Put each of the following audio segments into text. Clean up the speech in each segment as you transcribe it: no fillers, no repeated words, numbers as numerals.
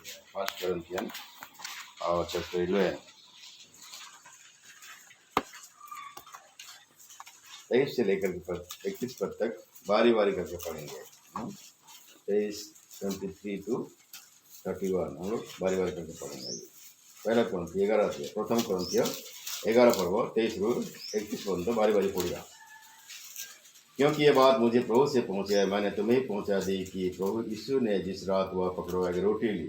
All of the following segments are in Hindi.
फर्स्ट कोरिन्थियन और चैप्टर 11 23 से लेकर 31 पद तक बारी बारी करके पढ़ेंगे। 23 23 to 31 हम लोग बारी बारी करके पढ़ेंगे। पहला कोरिन्थिय 11 अध्याय, प्रथम कोरिन्थिय 11 पर्व 23 ରୁ 31 पर्यंत बारी बारी पढ़िया। क्योंकि ये बात मुझे प्रभु से पहुंची है, मैंने तुम्हें पहुंचा दी कि प्रभु यीशु ने जिस रात वह पकड़वा के रोटी ली,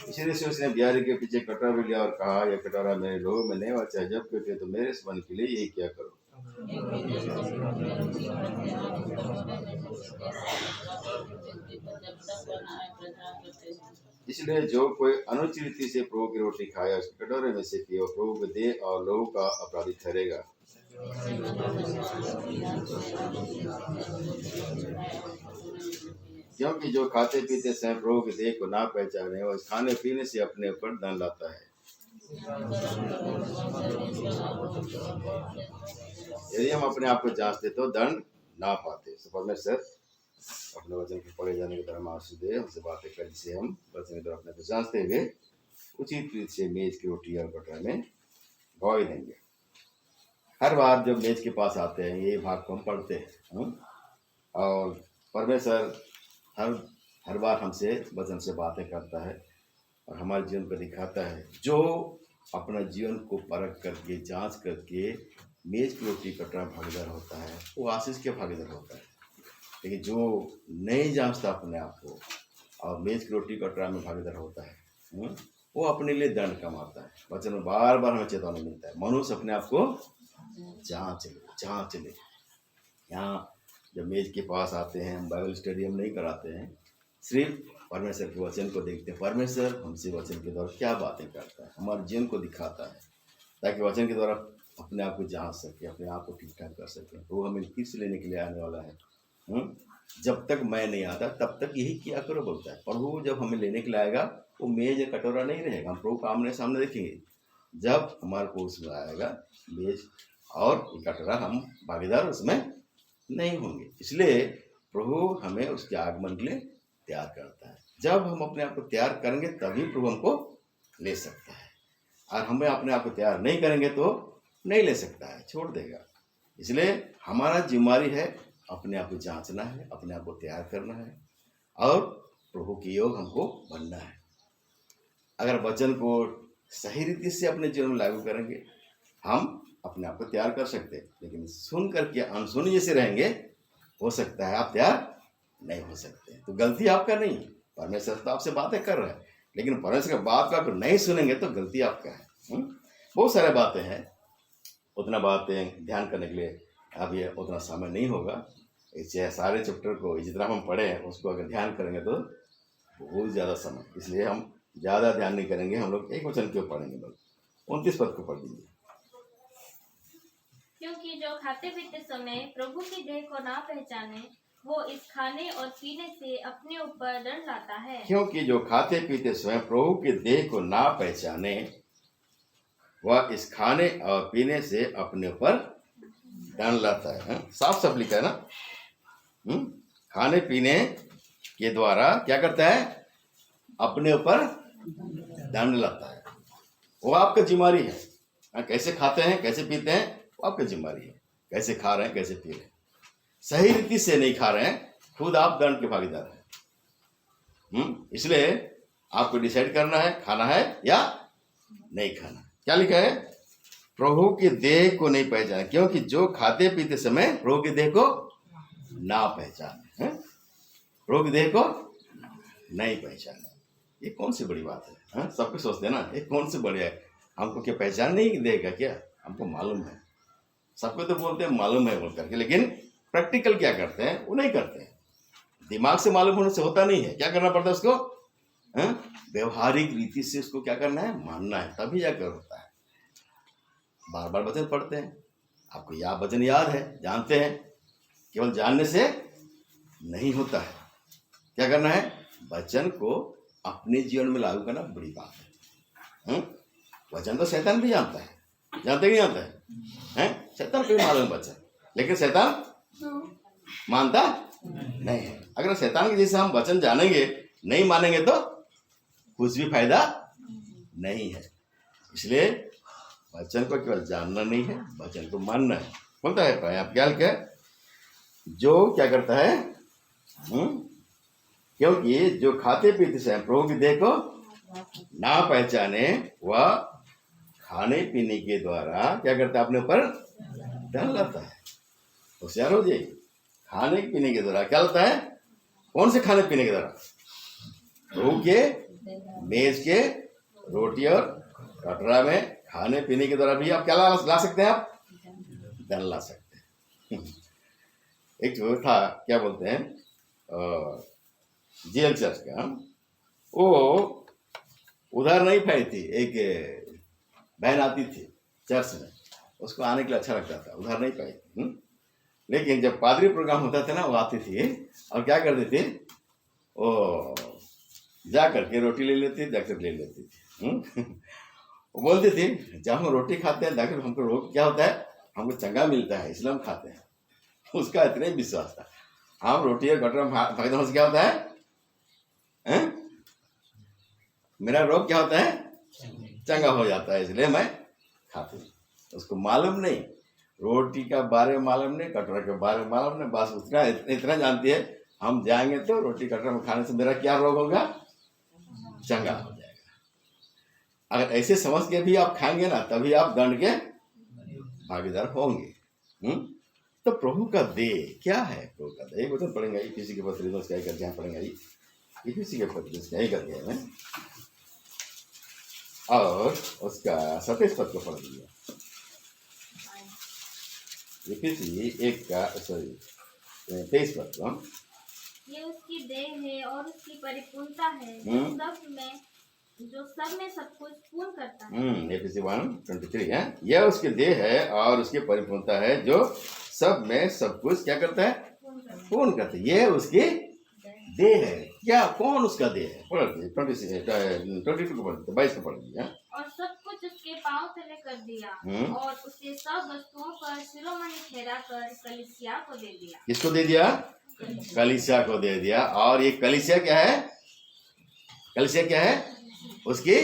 इसीलिए से उसने बिहारी के पीछे कटोरा भी लिया और कहा, यह कटोरा मेरे लोगों में नहीं बचा है, जब पीते तो मेरे स्मरण के लिए यही क्या करो। इसलिए जो कोई अनुचित रीति से प्रभु की रोटी खाया उसके कटोरे में से पिए, प्रभु को दे और लोगों का अपराधी ठहरेगा। क्योंकि जो खाते पीते समय प्रभु के देह को ना पहचाने और खाने पीने से अपने ऊपर दंड लाता है। यदि हम अपने आप को जांचते तो दंड ना पाते। परमेश्वर अपने वचन के पढ़े जाने के तरह आशीष दे, हमसे बातें कर जिसे हम वचन के द्वारा अपने को जांचते हुए उचित रीति से मेज की रोटी और कटोरा में भोग देंगे। हर बार जब मेज के पास आते हैं ये भाग को हम पढ़ते हैं और परमेश्वर हर बार हमसे वचन से बातें करता है और हमारे जीवन को दिखाता है। जो अपना जीवन को परख करके जांच करके मेज की रोटी कटोरा भागीदार होता है वो आशीष के भागीदार होता है। लेकिन जो नहीं जांचता अपने आप को और मेज की रोटी कटोरा में भागीदार होता है वो अपने लिए दंड कमाता है। वचन में बार बार हमें चेतावनी मिलता है, मनुष्य अपने आप को जांच ले। यहाँ जब मेज के पास आते हैं हम बाइबल स्टडी हम नहीं कराते हैं, सिर्फ परमेश्वर के वचन को देखते हैं। परमेश्वर हमसे वचन के द्वारा क्या बातें करता है, हमारे जीवन को दिखाता है, ताकि वचन के द्वारा अपने आप को जांच सके, अपने आप को ठीक ठाक कर सके। वो हमें किस लेने के लिए आने वाला है। जब तक मैं नहीं आता तब तक यही किया करो बोलता है। प्रभु जब हमें लेने के लिए आएगा वो मेज या कटोरा नहीं रहेगा, हम प्रभु को आमने सामने देखेंगे। जब हमारे को उसमें आएगा मेज और कटोरा हम भागीदार उसमें नहीं होंगे। इसलिए प्रभु हमें उसके आगमन के लिए तैयार करता है। जब हम अपने आप को तैयार करेंगे तभी प्रभु हमको ले सकता है, और हमें अपने आप को तैयार नहीं करेंगे तो नहीं ले सकता है, छोड़ देगा। इसलिए हमारा जिम्मेदारी है अपने आप को जांचना है, अपने आप को तैयार करना है और प्रभु के योग हमको बनना है। अगर वचन को सही रीति से अपने जीवन में लागू करेंगे हम अपने आप को तैयार कर सकते हैं। लेकिन सुन करके अनसुनी जैसे रहेंगे हो सकता है आप तैयार नहीं हो सकते। तो गलती आपका नहीं, परमेश्वर तो आपसे बातें कर रहा है, लेकिन परमेश्वर की बात को आप नहीं सुनेंगे तो गलती आपका है। बहुत सारे बातें हैं, उतना बातें ध्यान करने के लिए अब ये उतना समय नहीं होगा। इससे सारे चैप्टर को जितना हम पढ़े हैं उसको अगर ध्यान करेंगे तो बहुत ज़्यादा समय, इसलिए हम ज़्यादा ध्यान नहीं करेंगे। हम लोग एक वचन क्यों पढ़ेंगे, बस 29 पद को पढ़ दीजिए। क्योंकि जो खाते पीते समय प्रभु की देह को ना पहचाने वो इस खाने और पीने से अपने ऊपर दंड लाता है। क्योंकि जो खाते पीते समय प्रभु की देह को ना पहचाने वह इस खाने और पीने से अपने ऊपर दंड लाता है। साफ साफ लिखा है ना। खाने पीने के द्वारा क्या करता है, अपने ऊपर दंड लाता है। वो आपका जिम्मेदारी है। कैसे खाते हैं कैसे पीते हैं वो आपका जिम्मेदारी है। कैसे खा रहे हैं कैसे पी रहे हैं, सही रीति से नहीं खा रहे हैं खुद आप दंड के भागीदार हैं। इसलिए आपको डिसाइड करना है खाना है या नहीं खाना। क्या लिखा है, प्रभु के देह को नहीं पहचाने, क्योंकि जो खाते पीते समय प्रभु के देह को ना पहचाने, प्रभु के देह को नहीं पहचाने। ये कौन सी बड़ी बात है। सबको सोचते हैं ना ये कौन सी बड़ी है, हमको क्या पहचान नहीं देगा क्या, हमको मालूम है। सबको तो बोलते हैं मालूम है बोल करके, लेकिन प्रैक्टिकल क्या करते हैं वो नहीं करते हैं। दिमाग से मालूम होने से होता नहीं है, क्या करना पड़ता है उसको, व्यवहारिक रीति से उसको क्या करना है, मानना है, तभी जाकर होता है। बार बार वचन पढ़ते हैं, आपको यह वचन याद है, जानते हैं, केवल जानने से नहीं होता है। क्या करना है, वचन को अपने जीवन में लागू करना बड़ी बात है। वचन तो शैतान भी जानता है, जानते नहीं जानता है, शैतान को भी मालूम वचन, लेकिन शैतान मानता नहीं है। अगर शैतान के जैसे हम वचन जानेंगे नहीं मानेंगे तो कुछ भी फायदा नहीं है। इसलिए वचन को केवल जानना नहीं है, वचन को मानना है। बोलता है आप क्या क्या जो क्या करता है क्योंकि जो खाते पीते से प्रभु की देह को ना पहचाने वह खाने पीने के द्वारा क्या करता है अपने ऊपर डर लाता है। होशियार हो जाइए। खाने पीने के द्वारा क्या होता है? कौन से खाने पीने के द्वारा? प्रभु के मेज के रोटी और कटोरा में खाने पीने के द्वारा भी आप क्या ला सकते हैं? आप डर ला सकते हैं। एक जो था क्या बोलते हैं जेल चर्च का, वो उधार नहीं पाई थी। एक बहन आती थी चर्च में, उसको आने के लिए अच्छा लगता था, उधार नहीं पाई। लेकिन जब पादरी प्रोग्राम होता था ना, वो आती थी और क्या करती थी, वो जा करके रोटी ले लेती, जाकर ले लेती थी। वो बोलती थी जब हम रोटी खाते हैं जाकर हमको रोग क्या होता है, हमको चंगा मिलता है इसलिए हम खाते हैं। उसका इतना ही विश्वास था। हम रोटी और कटोरा भागने से क्या होता है? मेरा रोग क्या होता है? चंगा हो जाता है, इसलिए मैं खाती हूँ। उसको मालूम नहीं, रोटी का बारे में मालूम नहीं, कटोरा के बारे में मालूम नहीं, बस इतना जानती है हम जाएंगे तो रोटी कटोरा में खाने से मेरा क्या रोग होगा? चंगा हो जाएगा। अगर ऐसे समझ के भी आप खाएंगे ना, तभी आप दंड के भागीदार होंगे। तो प्रभु का देह क्या है? प्रभु का देह एक वचन पढ़ेंगे, किसी के पत्र क्या करके यहाँ पढ़ेंगे, किसी के पत्र क्या करके है और उसका 27 पद को पढ़ दिया। एक का 23 पद को, ये उसकी देह है और उसकी परिपूर्णता है जो सब में सब कुछ पूर्ण करता है। एफिसी 1:23 है। यह उसकी देह है और उसकी परिपूर्णता है जो सब में सब कुछ क्या करता है? पूर्ण करता है। यह उसकी देह है। क्या कौन उसका देह है? पढ़ 22 को पढ़ 22 को पढ़ दिया। और सब कुछ उसके पांव तले कर दिया और उसे सब वस्तुओं पर शिरोमणि ठहरा कर कलीसिया को दे दिया। किसको दे दिया? कलीसिया को दे दिया। और ये कलीसिया क्या है? कलीसिया क्या है? उसकी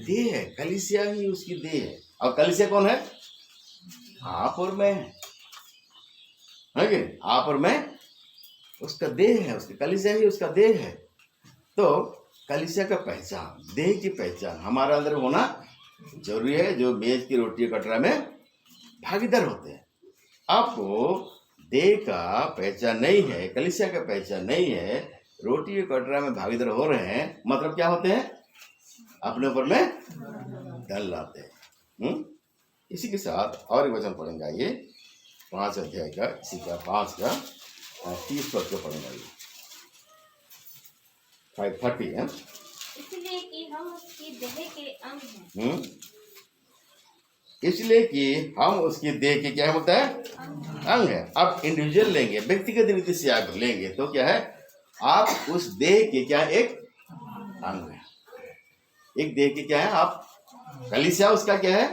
देह है। कलीसिया ही उसकी देह है। और कलीसिया कौन है? आप और मैं है कि नहीं? आप और मैं उसका देह है। उसकी कलीसिया ही उसका देह है। तो कलीसिया का पहचान, देह की पहचान हमारा अंदर होना जरूरी है। जो मेज की रोटी कटोरा में भागीदार होते हैं। आपको देह का पहचान नहीं है, कलीसिया का पहचान नहीं है, रोटी और कटोरा में भागीदार हो रहे हैं, मतलब क्या होते हैं? अपने ऊपर में डर लाते हैं। इसी के साथ और एक वचन पढ़ेंगे, ये 5 अध्याय का, इसी का 5 का 30 पद को पढ़ेंगे। 5:30 है। इसलिए कि हम उसकी देह के अंग हैं। इसलिए कि हम उसकी देह के क्या होता है? अंग है। आप इंडिविजुअल लेंगे, व्यक्तिगत रीति से आप लेंगे तो क्या है? आप उस देह के क्या एक अंग है। एक देह के क्या है? आप कलीसिया उसका क्या है?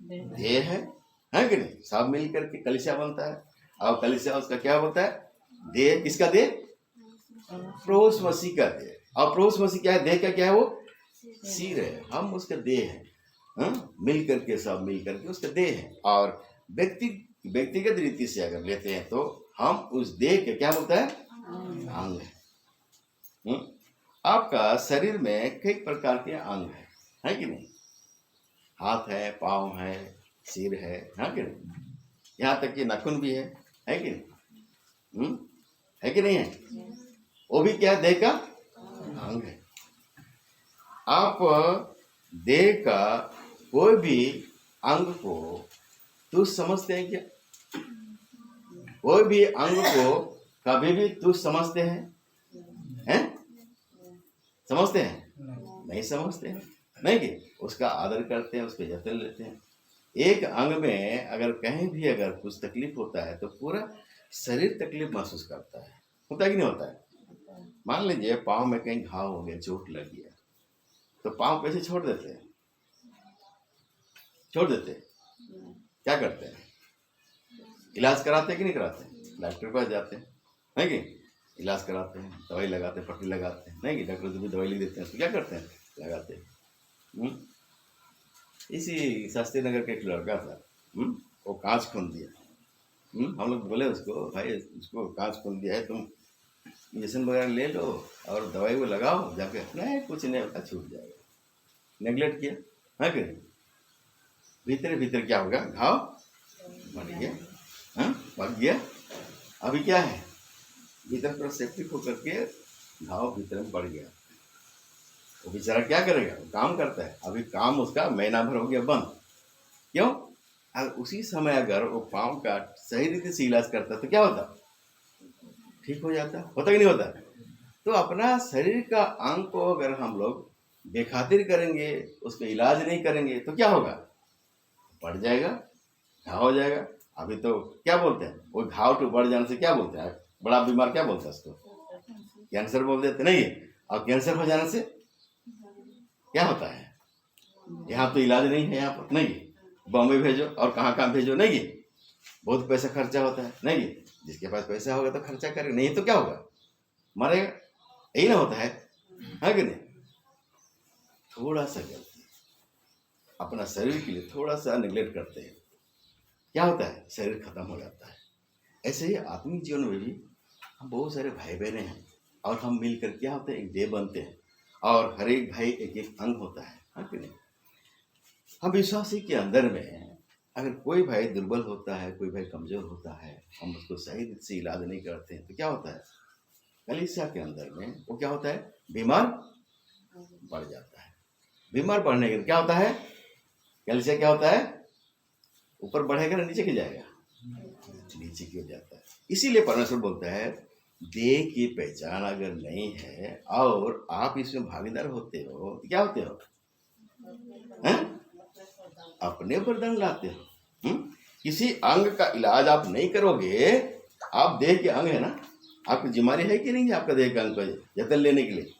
देह है कि नहीं? सब मिल करके कलीसिया बनता है। और कलीसिया उसका क्या होता है? देह। किसका देह? प्रभु मसीह का देह। और प्रभु मसीह क्या है? देह का क्या है? वो सिर है। हम उसका देह है। मिल करके सब मिल करके उसका देह है। और व्यक्तिगत रीति से अगर लेते हैं तो हम उस देह के क्या बोलता है? अंग है। आपका शरीर में कई प्रकार के अंग है कि नहीं? हाथ है, पाँव है, सिर है कि नहीं? यहाँ तक कि नाखून भी है कि नहीं? है कि नहीं है? वो भी क्या देह का अंग है। आप देह का कोई भी अंग को तुच्छ समझते हैं क्या? कोई भी अंग को कभी भी तुच्छ समझते हैं? समझते हैं? नहीं समझते हैं। नहीं कि उसका आदर करते हैं, उसके जतन लेते हैं। एक अंग में अगर कहीं भी अगर कुछ तकलीफ होता है तो पूरा शरीर तकलीफ महसूस करता है। होता है कि नहीं होता है? मान लीजिए पाँव में कहीं घाव हो गया, चोट लग गया, तो पाँव कैसे छोड़ देते हैं? छोड़ देते हैं। क्या करते हैं? इलाज कराते हैं कि नहीं कराते हैं? डॉक्टर के पास जाते हैं, है कि इलाज कराते हैं, दवाई लगाते हैं, पट्टी लगाते हैं, नहीं कि डॉक्टर जो भी दवाई लिख देते हैं उसको क्या करते हैं, लगाते हैं। इसी शास्त्री नगर का एक लड़का था, वो कांच खून दिया। हम लोग बोले उसको, भाई उसको कांच खून दिया है, तुम इंजेक्शन वगैरह ले लो और दवाई वो लगाओ जाके। नहीं कुछ नहीं होता, छूट जाएगा। नेगलेक्ट किया, है कि नहीं? भीतर भीतर क्या होगा, घाव बढ़ गया, बढ़ गया। अभी क्या है, भीतर पर सेप्टिक होकर के घाव भीतर में बढ़ गया। वो बेचारा क्या करेगा, काम करता है, अभी काम उसका महीना भर हो गया बंद। क्यों? अगर उसी समय अगर वो पाँव का सही रीति से इलाज करता तो क्या होता, ठीक हो जाता, होता कि नहीं होता? तो अपना शरीर का अंग को अगर हम लोग बेखातिर करेंगे, उसका इलाज नहीं करेंगे तो क्या होगा, बढ़ जाएगा, घाव हो जाएगा। अभी तो क्या बोलते हैं, वो घाव तो बढ़ जाने से क्या बोलते हैं, बड़ा बीमार क्या बोलते हैं उसको, कैंसर बोल देते नहीं। और कैंसर हो जाने से क्या होता है, यहाँ तो इलाज नहीं है, यहाँ पर नहीं, बॉम्बे भेजो और कहाँ भेजो, नहीं बहुत पैसा खर्चा होता है, नहीं जिसके पास पैसा होगा तो खर्चा करे, नहीं तो क्या होगा, मरेगा। यही ना होता है कि नहीं? थोड़ा सा गलती, अपना शरीर के लिए थोड़ा सा निगलेक्ट करते हैं, क्या होता है, शरीर खत्म हो जाता है। ऐसे ही आत्मिक जीवन में भी हम बहुत सारे भाई बहने हैं और हम मिलकर क्या होते हैं, एक देह बनते हैं और हर एक भाई एक एक अंग होता है कि नहीं? हम विश्वासी के अंदर में अगर कोई भाई दुर्बल होता है, कोई भाई कमजोर होता है, हम उसको सही रीत से इलाज नहीं करते हैं तो क्या होता है, कलीसिया के अंदर में वो क्या होता है, बीमार बढ़ जाता है। बीमार बढ़ने के क्या होता है, कलीसिया क्या होता है, ऊपर बढ़ेगा ना नीचे की जाएगा, नीचे की हो जाता है। इसीलिए परमेश्वर बोलता है, देह की पहचान अगर नहीं है और आप इसमें भागीदार होते हो तो क्या होते हो, अपने ऊपर दंड लाते हो। किसी अंग का इलाज आप नहीं करोगे, आप देह के अंग है ना, आपकी जिम्मेदारी है कि नहीं, आपका देह के अंग को जतन लेने के लिए,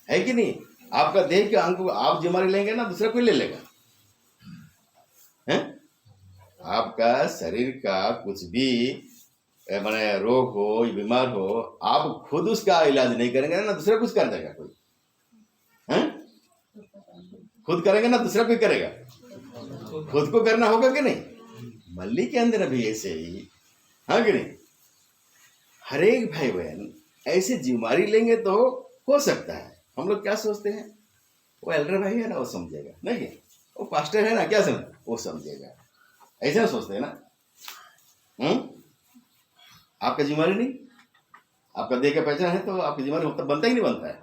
है कि नहीं? आपका देह के अंग को आप जिम्मेदारी लेंगे ना, दूसरा कोई ले लेगा, है? आपका शरीर का कुछ भी माने रोग हो, बीमार हो, आप खुद उसका इलाज नहीं करेंगे ना, दूसरा कुछ कर देगा कोई, है? खुद करेंगे ना, दूसरा कोई करेगा, खुद को करना होगा कि नहीं? मल्ली के अंदर भी ऐसे ही, हाँ कि नहीं? हर एक भाई बहन ऐसे जिम्मेदारी लेंगे तो हो सकता है। हम लोग क्या सोचते हैं, वो एल्डर भाई है ना, वो समझेगा, नहीं वो पास्टर है ना, क्या समझ, वो समझेगा, ऐसा सोचते हैं ना। आपका जिम्मेदारी नहीं, आपका देह का पहचान है तो आपकी जिम्मेदारी होता, बनता ही नहीं बनता है,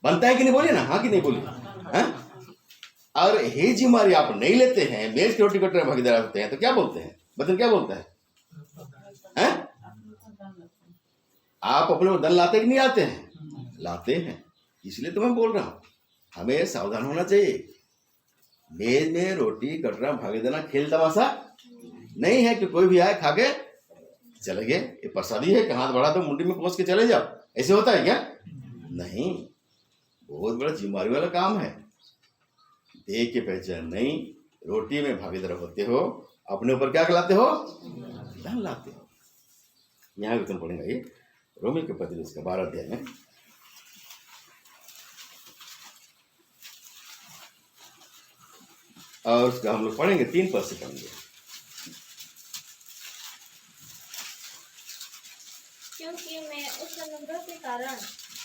बनता है कि नहीं, बोलिए ना, हाँ कि नहीं बोलिए। और ये जिम्मेदारी आप नहीं लेते हैं, मेज की रोटी कटोरे में भागीदार होते हैं तो क्या बोलते हैं, बचन क्या बोलता है? आप अपने दल लाते कि नहीं आते हैं? लाते हैं। इसलिए तो मैं बोल रहा हूं, हमें सावधान होना चाहिए। मेज में रोटी कटोरा भागे देना खेल तमाशा नहीं है कि कोई भी आए खा के चले गए, ये प्रसादी है कि हाथ बढ़ा दो मुंडी में पहुंच के चले जाओ, ऐसे होता है क्या? नहीं, बहुत बड़ा जिम्मेदारी वाला काम है। देह की पहचान नहीं, रोटी में भागीदार होते हो, अपने ऊपर क्या लाते हो, धन लाते हो। यहाँ भी तुम पढ़ेंगे ये रोमी के पत्र उसका 12 अध्याय में, और उसका हम लोग पढ़ेंगे 3 पद से पढ़ेंगे। क्योंकि मैं उस अनुग्रह के कारण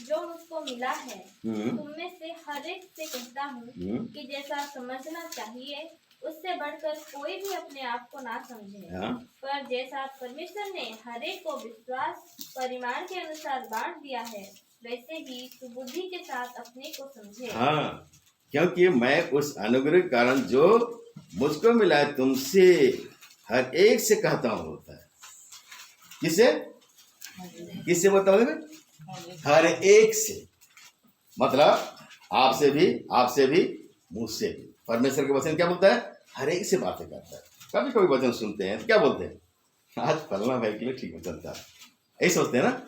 जो मुझको मिला है तुम में से हर एक से कहता हूँ कि जैसा समझना चाहिए उससे बढ़कर कोई भी अपने आप को ना समझे, पर जैसा परमेश्वर ने हर एक को विश्वास परिमाण के अनुसार बांट दिया है वैसे ही सुबुद्धि के साथ अपने को समझे। हाँ, क्योंकि मैं उस अनुग्रह के कारण जो मुझको मिला है तुमसे हर एक से कहता हूँ, होता है किसे, किससे बताओ, हर एक से, मतलब आपसे भी मुझसे भी। परमेश्वर के वचन क्या बोलता है, हर एक से बातें करता है। कभी कभी वचन सुनते हैं तो क्या बोलते हैं, आज फलना भाई के लिए ठीक वचन था, यही सोचते हैं ना,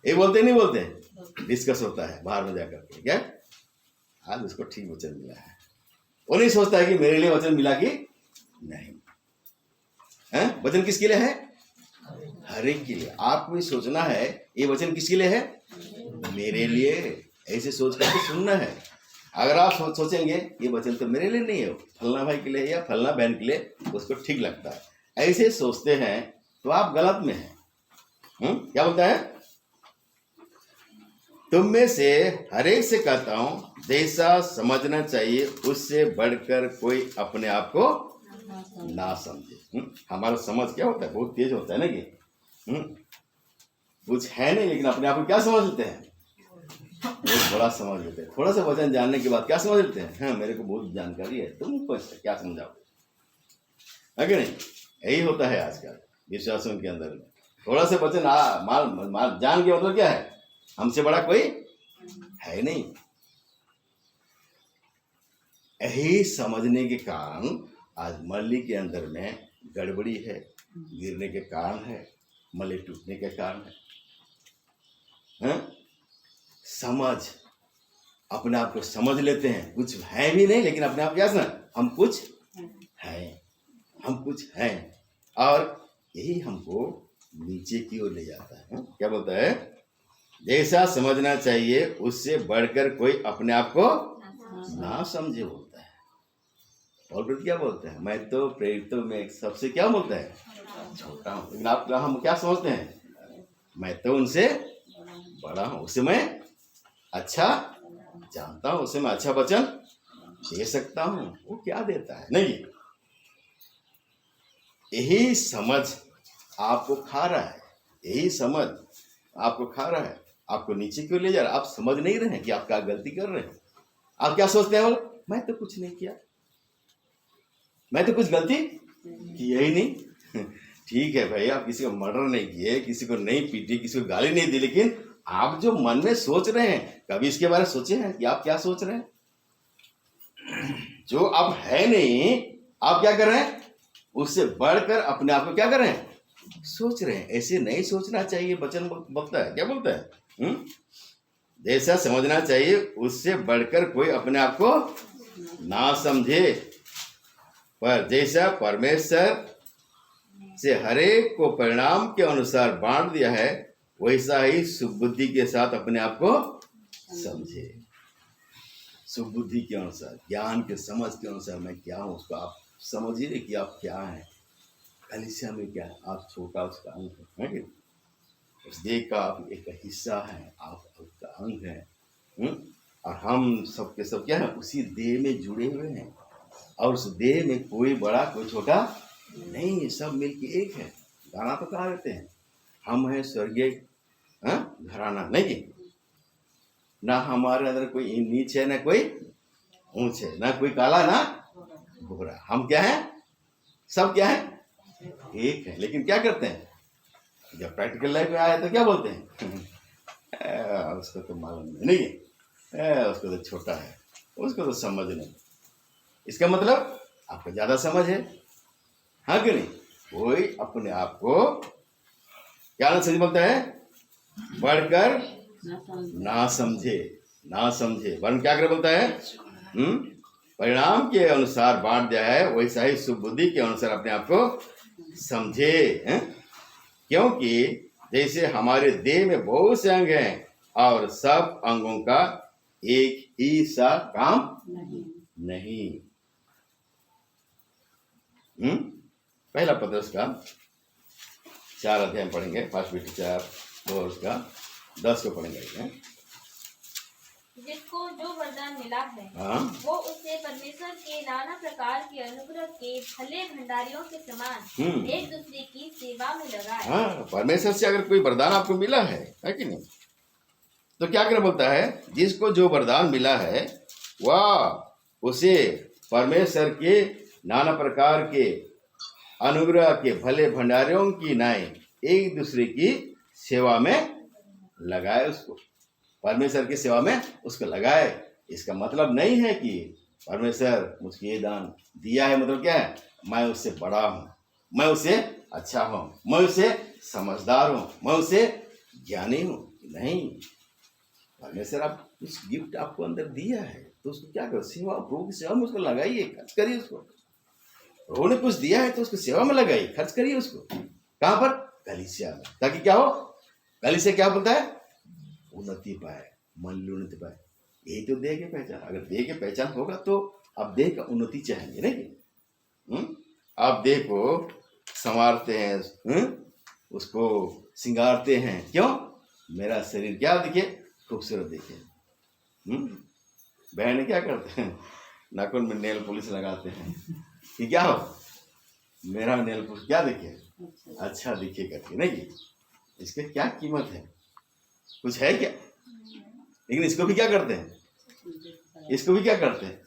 ये बोलते नहीं बोलते, डिस्कस होता है बाहर में जाकर के, क्या आज उसको ठीक वचन मिला है, वो नहीं सोचता है कि मेरे लिए वचन मिला कि नहीं है। वचन किसके लिए है, हर एक के लिए। आपको भी सोचना है ये वचन किसके लिए है, मेरे लिए। ऐसे सोच करके सुनना है। अगर आप सोचेंगे ये वचन तो मेरे लिए नहीं है, फलना भाई के लिए या फलना बहन के लिए उसको ठीक लगता है, ऐसे सोचते हैं तो आप गलत में हैं। क्या बोलता है, तुम में से हर एक से कहता हूं जैसा समझना चाहिए उससे बढ़कर कोई अपने आप को ना समझे। हमारा समझ क्या होता है, बहुत तेज होता है ना कि कुछ है नहीं लेकिन अपने आप को क्या समझ लेते हैं, बहुत बड़ा समझ लेते हैं। थोड़ा सा वचन जानने के बाद क्या समझ लेते हैं, हाँ मेरे को बहुत जानकारी है, तुमको क्या समझाओगे, है कि नहीं। यही होता है आजकल विश्वासों के अंदर में। थोड़ा सा वचन जान के मतलब क्या है, हमसे बड़ा कोई है नहीं। यही समझने के कारण आज मल्ली के अंदर में गड़बड़ी है, गिरने के कारण है, मल्ली टूटने के कारण है। समझ, अपने आप को समझ लेते हैं, कुछ है भी नहीं लेकिन अपने आप क्या समझ, हम कुछ हैं, हम कुछ हैं, और यही हमको नीचे की ओर ले जाता है। क्या बोलता है, जैसा समझना चाहिए उससे बढ़कर कोई अपने आप को ना समझे बोलता है। और फिर क्या बोलता है, मैं तो प्रेरितों में सबसे क्या बोलता है, छोटा हूं, लेकिन आप हम क्या समझते हैं, मैं तो उनसे बड़ा हूं, उससे मैं अच्छा जानता हूं, उससे मैं अच्छा वचन दे सकता हूं। वो क्या देता है, नहीं, यही समझ आपको खा रहा है, यही समझ आपको खा रहा है, आपको नीचे क्यों ले जा रहा है। आप समझ नहीं रहे हैं कि आप क्या गलती कर रहे हैं। आप क्या सोचते हैं, मैं तो कुछ नहीं किया, मैं तो कुछ गलती किया ही नहीं। ठीक है भाई, आप किसी को मर्डर नहीं किए, किसी को नहीं पीटे, किसी को गाली नहीं दी, लेकिन आप जो मन में सोच रहे हैं कभी इसके बारे में सोचे हैं कि आप क्या सोच रहे हैं। जो अब है नहीं, आप क्या कर रहे हैं, उससे बढ़कर अपने आप को क्या कर रहे हैं, सोच रहे हैं। ऐसे नहीं सोचना चाहिए, वचन बोलता है। क्या बोलता है, जैसा समझना चाहिए उससे बढ़कर कोई अपने आप को ना समझे, पर जैसा परमेश्वर से हरेक को परिणाम के अनुसार बांट दिया है वैसा ही सुबुद्धि के साथ अपने आप को समझे। सुबुद्धि के अनुसार, ज्ञान के समझ के अनुसार मैं क्या हूं, उसको आप समझिए कि आप क्या हैं। कलीसिया में क्या है, आप छोटा उसका अंग है कि उस देह का आप एक हिस्सा है, आप उसका अंग है। और हम सब के सब क्या है, उसी देह में जुड़े हुए हैं, और उस देह में कोई बड़ा कोई छोटा नहीं, सब मिलके एक है। गाना तो कहा रहते हैं, हम हैं स्वर्गीय घराना, नहीं, ना हमारे अंदर कोई नीच है, ना कोई ऊंच है, ना कोई काला ना गोरा, हम क्या है, सब क्या है, एक है। लेकिन क्या करते हैं, जब प्रैक्टिकल लाइफ में आए तो क्या बोलते हैं, उसको तो मालूम नहीं है, उसको तो छोटा है, उसको तो समझ नहीं। इसका मतलब आपको ज्यादा समझ है, हाँ कि नहीं। कोई अपने आप को क्या ना समझ बोलता है, बढ़कर ना समझे, ना समझे, वरन क्या करे बोलता है, परिणाम के अनुसार बांट दिया है वैसा ही सुबुद्धि के अनुसार अपने आप को समझे। क्योंकि जैसे हमारे देह में बहुत से अंग हैं और सब अंगों का एक ही सा काम नहीं। पहला पत्रस का 4 अध्याय पढ़ेंगे, 1 Peter 4 और उसका 10 को पढ़ेंगे। जिसको जो वरदान मिला है वो उसे परमेश्वर के नाना प्रकार के अनुग्रह के भले भंडारियों के समान एक दूसरे की सेवा में लगाए। परमेश्वर से अगर कोई वरदान आपको मिला है कि नहीं, तो क्या कर बोलता है, जिसको जो वरदान मिला है वह उसे परमेश्वर के नाना प्रकार के अनुग्रह के भले भंडारियों की नाई एक दूसरे की सेवा में लगाए, उसको परमेश्वर की सेवा में उसको लगाए। इसका मतलब नहीं है कि परमेश्वर मुझको ये दान दिया है, मतलब क्या है, मैं उससे बड़ा हूँ, मैं उससे अच्छा हूँ, मैं उससे समझदार हूँ, मैं उससे ज्ञानी हूँ। नहीं, परमेश्वर आप कुछ गिफ्ट आपको अंदर दिया है तो उसको क्या करो, सेवा, प्रभु की सेवा में उसको लगाइए, खर्च करिए उसको। प्रभु ने कुछ दिया है तो उसको सेवा में लगाइए, खर्च करिए उसको। कहाँ पर, कलीसिया में, ताकि क्या हो, कलीसिया क्या बोलता है, उन्नति पाए, उन्नति पाए। यही तो देह की पहचान। अगर देह की पहचान होगा तो आप देह का उन्नति चाहेंगे नहीं? आप देह को संवारते हैं, उसको सिंगारते हैं, क्यों? मेरा शरीर क्या दिखे, खूबसूरत दिखे। बहन क्या करते हैं, नाखून में नेल पॉलिश लगाते हैं कि क्या हो, मेरा नेल पॉलिश क्या दिखे, अच्छा दिखे करके, नहीं? इसके क्या कीमत है, कुछ है क्या? लेकिन इसको भी क्या करते हैं, इसको भी क्या करते हैं,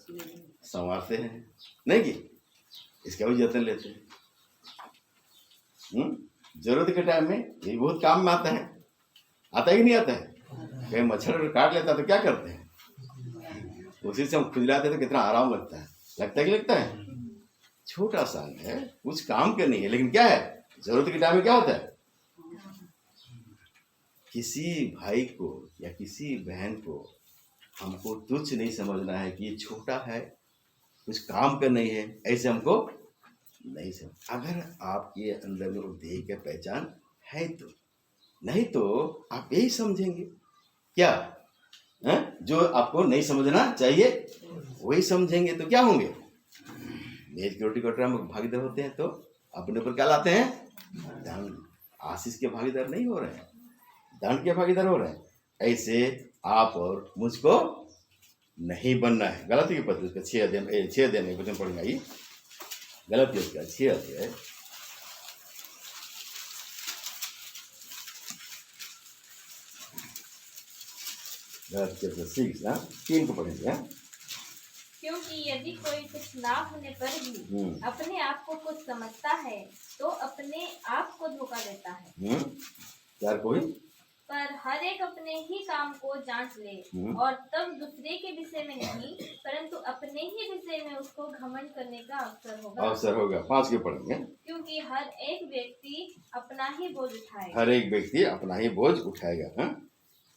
संवारते हैं, नहीं कि इसका भी जतन लेते हैं। जरूरत के टाइम में ये बहुत काम में आता है कि नहीं आता है? कहीं मच्छर काट लेता है तो क्या करते हैं, उसी से हम खुजलाते तो कितना आराम लगता है, कि लगता है? छोटा सा है, कुछ काम का नहीं है, लेकिन क्या है, जरूरत के टाइम में क्या होता है। किसी भाई को या किसी बहन को हमको तुच्छ नहीं समझना है कि ये छोटा है, कुछ काम का नहीं है, ऐसे हमको नहीं समझ। अगर आपके अंदर में वो देह की पहचान है तो, नहीं तो आप यही समझेंगे क्या है? जो आपको नहीं समझना चाहिए वही समझेंगे तो क्या होंगे, मेज की रोटी कटोरा में भागीदार होते हैं तो अपने ऊपर क्या लाते हैं, दंड। आशीष के भागीदार नहीं हो रहे हैं, दंड के भागीदार हो रहे हैं। ऐसे आप और मुझको नहीं बनना है। गलती की पत्र उसका 6 अध्याय में वचन पढ़ेंगे, ये गलती उसका 6 अध्याय 3 को पढ़ेंगे। क्योंकि यदि कोई कुछ ना होने पर भी अपने आप को कुछ समझता है तो अपने आप को धोखा देता है। यार कोई पर हर एक अपने ही काम को जांच ले और तब दूसरे के विषय में नहीं परंतु अपने ही विषय में उसको घमंड करने का अवसर होगा। 5 के पढ़ेंगे। क्योंकि हर एक व्यक्ति अपना ही बोझ उठाएगा। हर एक व्यक्ति अपना ही बोझ उठाएगा।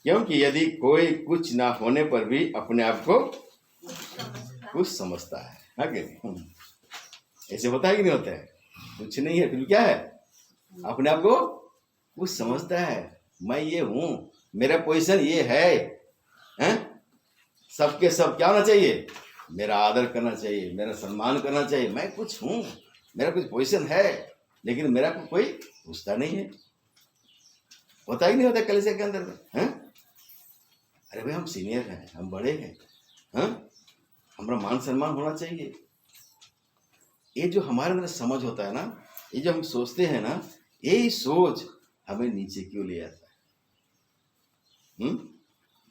क्योंकि यदि कोई कुछ ना होने पर भी अपने आप को कुछ समझता है कि नहीं? ऐसे होता है कि नहीं होता है? कुछ नहीं है फिर क्या है, अपने आप को कुछ समझता है, मैं ये हूँ, मेरा पोजीशन ये है? सबके सब क्या होना चाहिए, मेरा आदर करना चाहिए, मेरा सम्मान करना चाहिए, मैं कुछ हूँ, मेरा कुछ पोजीशन है, लेकिन मेरा कोई पूछता नहीं है। होता ही नहीं होता कलीसिया के अंदर में। अरे भाई हम सीनियर हैं, हम बड़े हैं, हमारा मान सम्मान होना चाहिए। ये जो हमारे अंदर समझ होता है ना, ये जो हम सोचते हैं ना, यही सोच हमें नीचे क्यों ले आता है।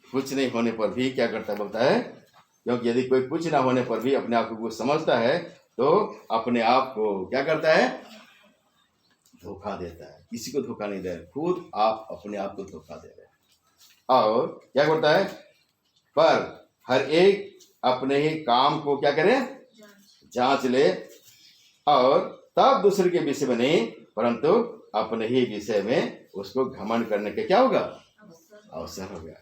कुछ नहीं होने पर भी क्या करता है, बोलता है, क्योंकि यदि कोई कुछ ना होने पर भी अपने आप को कुछ समझता है तो अपने आप को क्या करता है, धोखा देता है। किसी को धोखा नहीं दे रहे, खुद आप अपने आप को धोखा दे रहे हैं। और क्या करता है, पर हर एक अपने ही काम को क्या करे, जांच ले और तब दूसरे के विषय में नहीं परंतु अपने ही विषय में उसको घमंड करने के क्या होगा, अवसर होगा।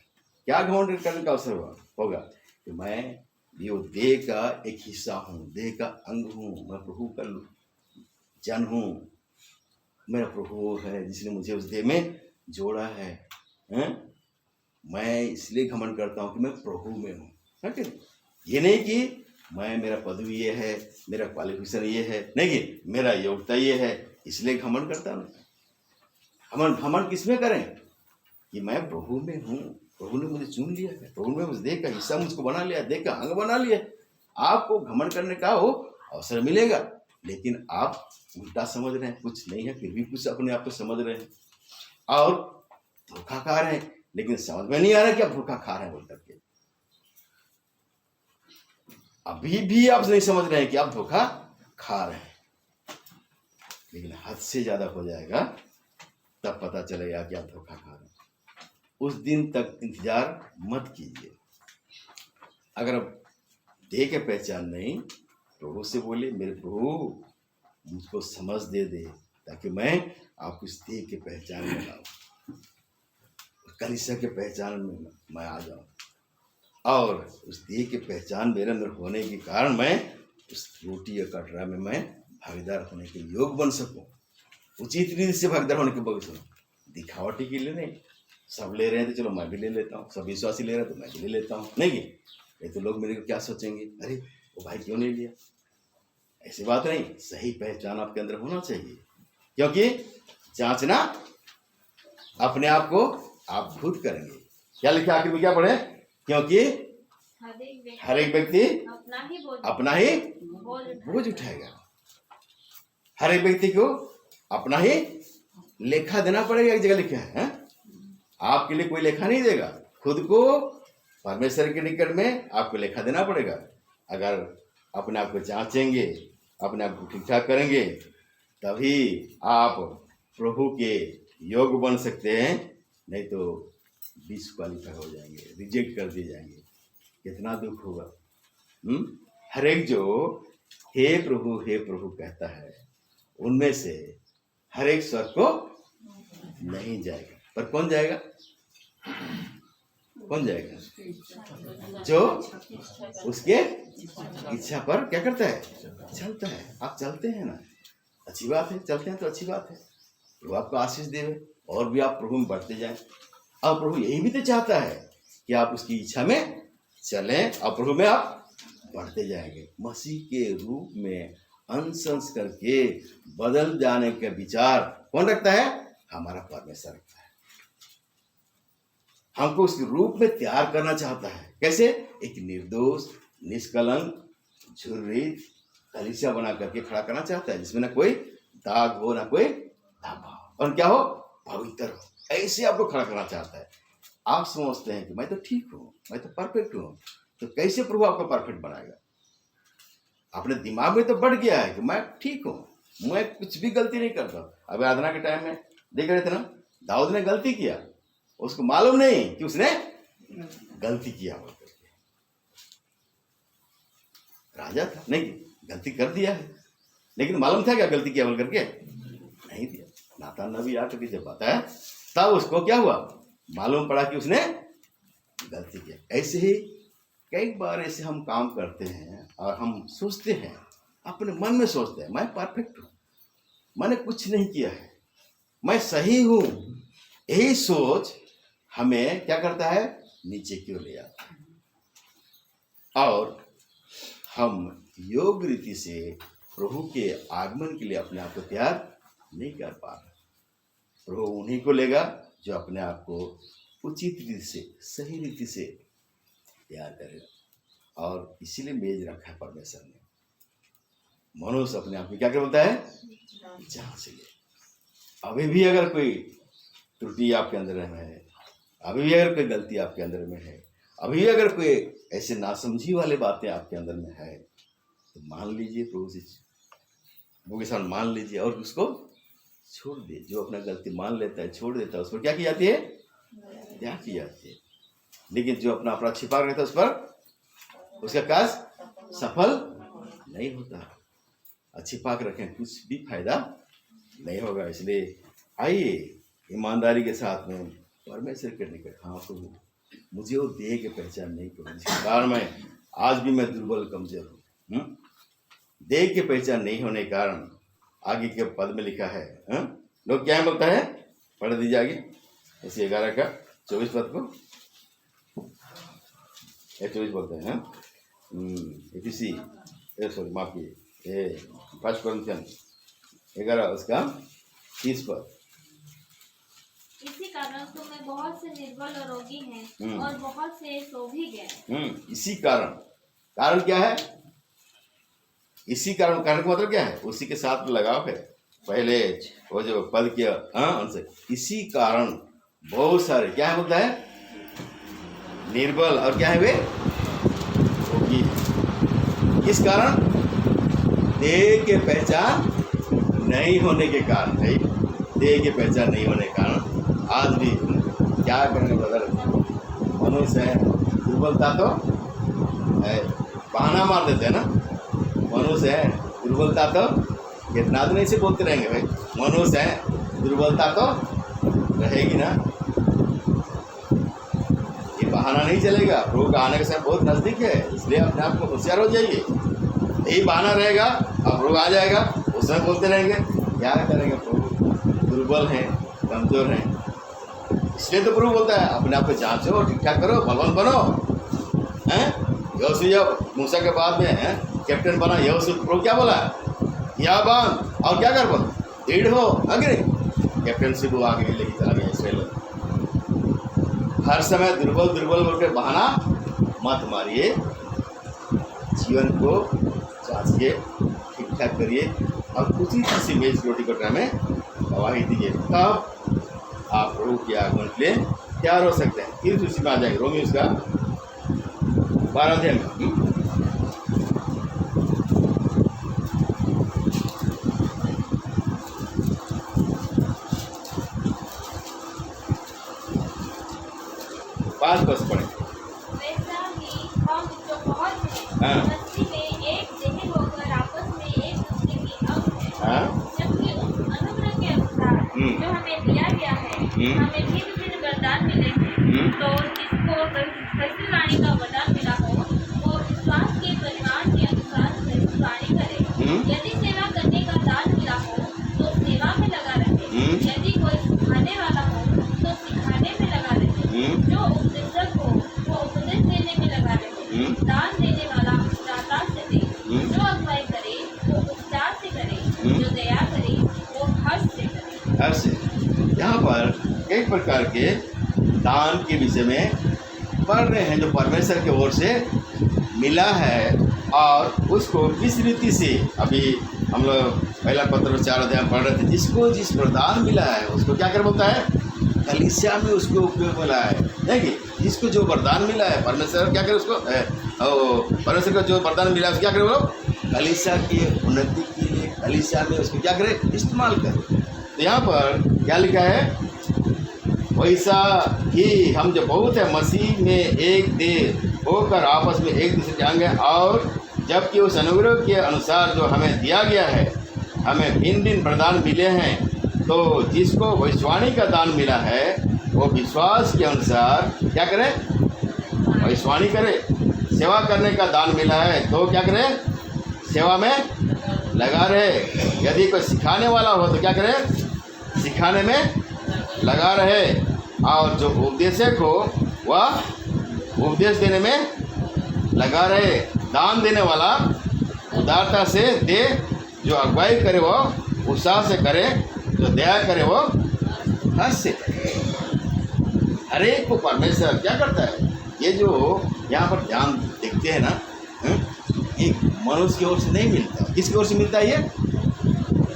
क्या घमंड करने का अवसर होगा कि मैं ये देह का एक हिस्सा हूँ, देह का अंग हूँ, मैं प्रभु का जन हूँ, मेरा प्रभु है जिसने मुझे उस देह में जोड़ा है। मैं इसलिए घमंड करता हूँ कि मैं प्रभु में हूँ। ये नहीं कि मैं, मेरा पदवी ये है, मेरा क्वालिफिकेशन ये है, नहीं कि मेरा योग्यता ये है इसलिए घमंड करता हूँ। घमंड किसमें करें कि मैं प्रभु में हूँ, प्रभु ने मुझे चुन लिया है, प्रभु ने उस देह का हिस्सा मुझको बना लिया, देह का अंग बना लिया। आपको घमंड करने का वो अवसर मिलेगा, लेकिन आप उल्टा समझ रहे हैं, कुछ नहीं है फिर भी कुछ अपने आप को समझ रहे हैं और धोखा खा रहे हैं, लेकिन समझ में नहीं आ रहा कि आप धोखा खा रहे हैं बोल करके। अभी भी आप नहीं समझ रहे हैं कि आप धोखा खा रहे हैं, लेकिन हद से ज्यादा हो जाएगा तब पता चलेगा कि आप धोखा खा रहे हैं। उस दिन तक इंतजार मत कीजिए। अगर आप देह के पहचान नहीं, प्रभु से बोले, मेरे प्रभु मुझको समझ दे दे ताकि मैं आपको इस देह के पहचान में लाऊं, कलीसिया के पहचान में मैं आ जाऊं और उस देह की पहचान मेरे अंदर होने के कारण मैं उस रोटी या कटोरा में मैं भागीदार होने के योग बन सकूं। उचित रीति से भागीदार होने के बगैर सुनो, दिखावटी के लिए नहीं। सब ले रहे हैं तो चलो मैं भी ले लेता हूँ, सब विश्वासी ले रहे हैं तो मैं भी ले लेता हूँ, नहीं ये तो लोग मेरे को क्या सोचेंगे, अरे वो भाई क्यों नहीं लिया। ऐसी बात नहीं, सही पहचान आपके अंदर होना चाहिए, क्योंकि जांचना अपने आप को आप खुद करेंगे। क्या लिखा आखिर में, क्या पढ़े, क्योंकि हर एक व्यक्ति अपना ही बोझ उठाएगा। हर एक व्यक्ति को अपना ही लेखा देना पड़ेगा। एक जगह लिखा है, आपके लिए कोई लेखा नहीं देगा, खुद को परमेश्वर के निकट में आपको लेखा देना पड़ेगा। अगर अपने आप को जांचेंगे, अपने आप को ठीक ठाक करेंगे, तभी आप प्रभु के योग बन सकते हैं, नहीं तो डिस्क्वालीफाई हो जाएंगे, रिजेक्ट कर दिए जाएंगे। कितना दुख होगा। हर एक जो हे प्रभु कहता है, उनमें से हर एक स्वर्ग को नहीं जाएगा, पर कौन जाएगा, कौन जाएगा, जो उसके इच्छा पर क्या करता है, चलता है। आप चलते हैं ना, अच्छी बात है, चलते हैं तो अच्छी बात है, प्रभु आपको आशीष देवे और भी आप प्रभु में बढ़ते जाएं। और प्रभु यही भी तो चाहता है कि आप उसकी इच्छा में चलें और प्रभु में आप बढ़ते जाएंगे। मसीह के रूप में अंश करके बदल जाने का विचार कौन रखता है, हमारा परमेश्वर रखता है। हमको उसके रूप में तैयार करना चाहता है। कैसे, एक निर्दोष निष्कलंक झुर्रित कलीसिया बना करके खड़ा करना चाहता है, जिसमें ना कोई दाग हो, ना कोई धागा हो, और क्या हो, पवित्र हो। ऐसे आपको खड़ा करना चाहता है। आप समझते हैं कि मैं तो ठीक हूँ, मैं तो परफेक्ट हूँ, तो कैसे प्रभु आपको परफेक्ट बनाएगा। अपने दिमाग में तो बढ़ गया है कि मैं ठीक हूँ, मैं कुछ भी गलती नहीं करता। अब आराधना के टाइम में देख रहे थे ना, दाऊद ने गलती किया, उसको मालूम नहीं कि उसने गलती किया बोल करके। राजा था, नहीं गलती कर दिया है, लेकिन मालूम था क्या गलती किया बोल करके, नहीं दिया। नातान नबी आकर के जब बताया, तब उसको क्या हुआ, मालूम पड़ा कि उसने गलती किया। ऐसे ही कई बार ऐसे हम काम करते हैं और हम सोचते हैं, अपने मन में सोचते हैं, मैं परफेक्ट हूँ, मैंने कुछ नहीं किया है, मैं सही हूँ। यही सोच हमें क्या करता है, नीचे क्यों ले आता है। और हम योग रीति से प्रभु के आगमन के लिए अपने आप को तैयार नहीं कर पा रहे। प्रभु उन्हीं को लेगा जो अपने आप को उचित रीति से, सही रीति से तैयार करेगा। और इसीलिए मेज रखा है परमेश्वर ने। मनुष्य अपने आप में क्या बोलता है, जांच ले। अभी भी अगर कोई त्रुटि आपके अंदर में है, अभी भी अगर कोई गलती आपके अंदर में है, अभी भी अगर कोई ऐसे नासमझी वाले बातें आपके अंदर में है, तो मान लीजिए, प्रभु से वो के साथ मान लीजिए और उसको छोड़ दिए। जो अपना गलती मान लेता है, छोड़ देता है, उस पर क्या की जाती है, क्या की जाती है। लेकिन जो अपना अपराध छिपा रहता है, उस पर उसका काज सफल नहीं होता। छिपा के रखें, कुछ भी फायदा नहीं होगा। इसलिए आइए ईमानदारी के साथ में परमेश्वर के निकट, हाँ प्रभु मुझे वो देह की पहचान नहीं करूँ, जिसके कारण मैं आज भी मैं दुर्बल कमजोर हूँ। देह की पहचान नहीं होने के कारण आगे के पद में लिखा है, लोग क्या बोलता है, पढ़ दीजिए आगे इसी 11 का 24 पद को। 24 बोलते हैं, सॉरी माफ किए, 1 कोरिन्थियंस 11 उसका 30 पद। इसी कारण तुम्हें बहुत से निर्बल और रोगी हैं और बहुत से सो भी गए। इसी कारण क्या है, इसी कारण का मतलब क्या है, उसी के साथ लगाव है। पहले वो जो पद किया उनसे, इसी कारण बहुत सारे क्या है बोलता है, निर्बल और क्या है वे, रोगी। किस कारण, देह के पहचान नहीं होने के कारण है। देह के पहचान नहीं होने के कारण आज भी क्या करने बदल मनुष्य है, दुर्बलता तो है, बहाना मार देते हैं ना। मनुष्य है, दुर्बलता तो कितना दिन ऐसे बोलते रहेंगे भाई, मनुष्य है, दुर्बलता तो रहेगी ना। ये बहाना नहीं चलेगा। प्रभु का आने का समय बहुत नजदीक है, इसलिए अपने आप को होशियार हो जाइए। यही बहाना रहेगा, अब प्रभु आ जाएगा, उस समय बोलते रहेंगे, क्या करेंगे प्रभु, दुर्बल हैं, कमजोर हैं। इसलिए तो प्रभु बोलता है अपने आप को जांचो, ठीक ठाक करो, बलवान बनो। हैं यहोशू जब मूसा के बाद में कैप्टन बना, यहोशू प्रभु क्या बोला, या बांध और क्या कर, बोल दृढ़ हो, अग्रे कैप्टनशिप वो आगे लेके चला गया इसराइल। हर समय दुर्बल दुर्बल बोल के बहाना मत मारिए, जीवन को जांचिए, ठीक ठाक करिए और उसी चीज से मेज रोटी कटरा में गवाही दीजिए, तब आप प्रभु के आगमन के लिए तैयार हो सकते हैं। फिर उसी में आ जाएंगे रोमियो का 12 अध्याय में। 5 वर्ष पढ़े। वैसा ही हम जो बहुत हैं, हाँ। मसीह में एक देह होकर आपस में एक दूसरे के अंग हैं। हाँ। जबकि उस अनुग्रह के अनुसार जो हमें दिया गया है, हमें भिन्न भिन्न वरदान मिले हैं। तो जिसको भविष्यवाणी का वरदान मिला हो, वो विश्वास के परिमाण के अनुसार भविष्यवाणी करे। यदि सेवा करने का दान मिला हो, तो सेवा में लगा रहे। यदि कोई सिखाने वाला हो, तो सिखाने में लगा रहे। जो उपदेशक हो, वो उपदेश देने में लगा रहे। दान देने वाला दाता से दे। जो अगुवाई करे, वो उपचार से करे। जो दया करे, वो हर्ष से करे। हर से यहाँ पर कई प्रकार के दान के विषय में पढ़ रहे हैं, जो परमेश्वर की ओर से मिला है और उसको किस रीति से, अभी हम लोग पहला पत्र 4 अध्याय पढ़ रहे थे, जिसको जिस वरदान मिला है उसको क्या कर बोलता है, कलीसिया में उसको उपयोग मिला है। देखिए जिसको जो वरदान मिला है, परमेश्वर क्या करे उसको, परमेश्वर को जो वरदान मिला है उसको क्या करे, वो कलीसिया की उन्नति के लिए, कलीसिया में उसको क्या करे, इस्तेमाल करे। तो यहाँ पर क्या लिखा है, वैसा ही हम जो बहुत है मसीह में एक देह होकर आपस में एक दूसरे के अंग हैं, और जबकि उस अनुग्रह के अनुसार जो हमें दिया गया है, हमें भिन्न भिन्न वरदान मिले हैं। तो जिसको भविष्यवाणी का दान मिला है, वो विश्वास के अनुसार क्या करे, भविष्यवाणी करे। सेवा करने का दान मिला है तो क्या करे, सेवा में लगा रहे। यदि कोई सिखाने वाला हो तो क्या करे, सिखाने में लगा रहे। और जो उपदेशक हो वह उपदेश देने में लगा रहे। दान देने वाला उदारता से दे, जो अगुवाई करे वो उत्साह से करे, जो दया करे वो हर्ष से करे। हर एक को परमेश्वर क्या करता है, ये जो यहाँ पर ध्यान देखते हैं ना, ये मनुष्य की ओर से नहीं मिलता। किसकी ओर से मिलता है, ये